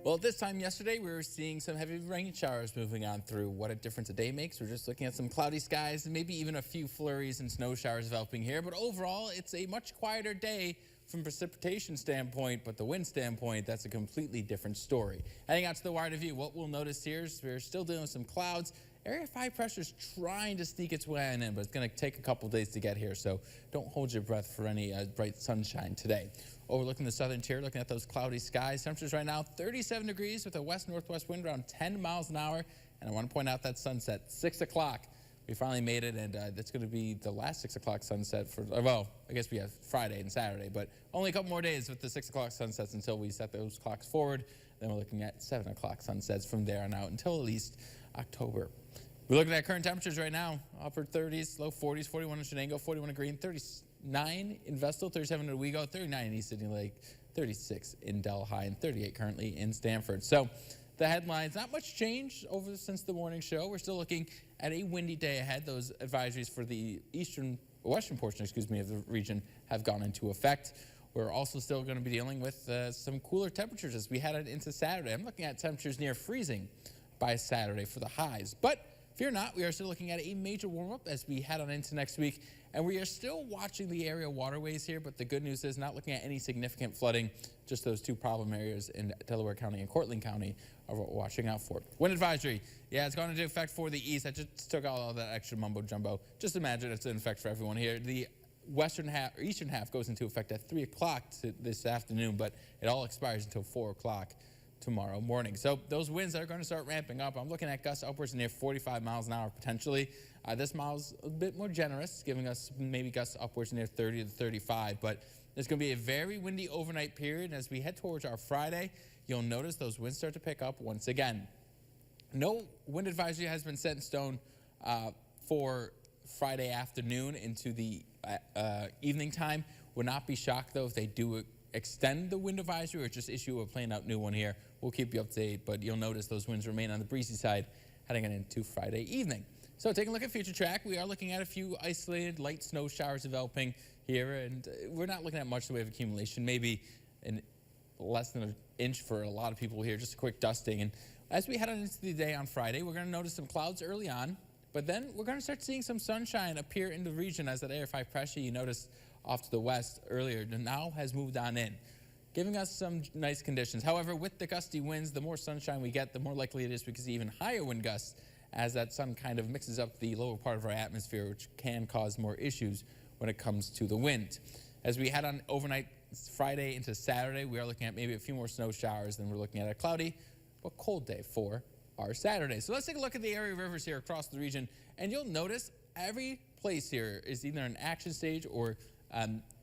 Well, this time yesterday, we were seeing some heavy rain showers moving on through. What a difference a day makes. We're just looking at some cloudy skies and maybe even a few flurries and snow showers developing here. But overall, it's a much quieter day from precipitation standpoint, but the wind standpoint, that's a completely different story. Heading out to the wider view, what we'll notice here is we're still dealing with some clouds. Area 5 pressure is trying to sneak its way on in, but it's going to take a couple days to get here, so don't hold your breath for any bright sunshine today. Overlooking the southern tier, looking at those cloudy skies. Temperatures right now, 37 degrees with a west-northwest wind around 10 miles an hour. And I want to point out that sunset, 6 o'clock. We finally made it, and that's going to be the last 6 o'clock sunset for, well, I guess we have Friday and Saturday, but only a couple more days with the 6 o'clock sunsets until we set those clocks forward. Then we're looking at 7 o'clock sunsets from there on out until at least October. We're looking at current temperatures right now, upper 30s, low 40s, 41 in Shenango, 41 in Greene, 39 in Vestal, 37 in Owego, 39 in East Sydney Lake, 36 in Delhi, and 38 currently in Stanford. So the headlines, not much change since the morning show. We're still looking at a windy day ahead. Those advisories for the western portion, of the region have gone into effect. We're also still going to be dealing with some cooler temperatures as we head into Saturday. I'm looking at temperatures near freezing by Saturday for the highs. But fear not, we are still looking at a major warm-up as we head on into next week. And we are still watching the area waterways here, but the good news is not looking at any significant flooding. Just those two problem areas in Delaware County and Cortland County are what we're watching out for. Wind advisory, yeah, it's gone into effect for the east. I just took out all that extra mumbo-jumbo. Just imagine it's in effect for everyone here. The western half, or eastern half goes into effect at 3 o'clock this afternoon, but it all expires until 4 o'clock tomorrow morning. So those winds are going to start ramping up. I'm looking at gusts upwards near 45 miles an hour potentially. This mile's a bit more generous, giving us maybe gusts upwards near 30 to 35. But there's going to be a very windy overnight period. And as we head towards our Friday, you'll notice those winds start to pick up once again. No wind advisory has been set in stone for Friday afternoon into the evening time. Would not be shocked, though, if they do extend the wind advisory or just issue a plain out new one here. We'll keep you up to date, but you'll notice those winds remain on the breezy side heading into Friday evening. So taking a look at future track, we are looking at a few isolated light snow showers developing here, and we're not looking at much in the way of accumulation, maybe less than an inch for a lot of people here, just a quick dusting. And as we head on into the day on Friday, we're going to notice some clouds early on, but then we're going to start seeing some sunshine appear in the region as that Area 5 pressure you noticed off to the west earlier now has moved on in, giving us some nice conditions. However, with the gusty winds, the more sunshine we get, the more likely it is we could see even higher wind gusts as that sun kind of mixes up the lower part of our atmosphere, which can cause more issues when it comes to the wind. As we head on overnight Friday into Saturday, we are looking at maybe a few more snow showers than we're looking at a cloudy but cold day for our Saturday. So let's take a look at the area rivers here across the region, and you'll notice every place here is either an action stage or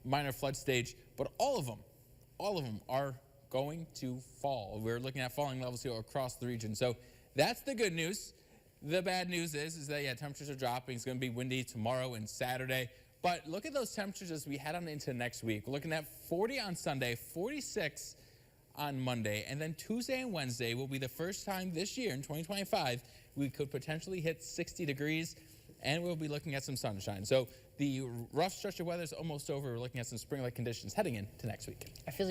minor flood stage, but all of them are going to fall. We're looking at falling levels here across the region. So that's the good news. The bad news is that, yeah, temperatures are dropping. It's going to be windy tomorrow and Saturday. But look at those temperatures as we head on into next week. We're looking at 40 on Sunday, 46 on Monday, and then Tuesday and Wednesday will be the first time this year in 2025 we could potentially hit 60 degrees, and we'll be looking at some sunshine. So the rough stretch of weather is almost over. We're looking at some spring-like conditions heading into next week. I feel like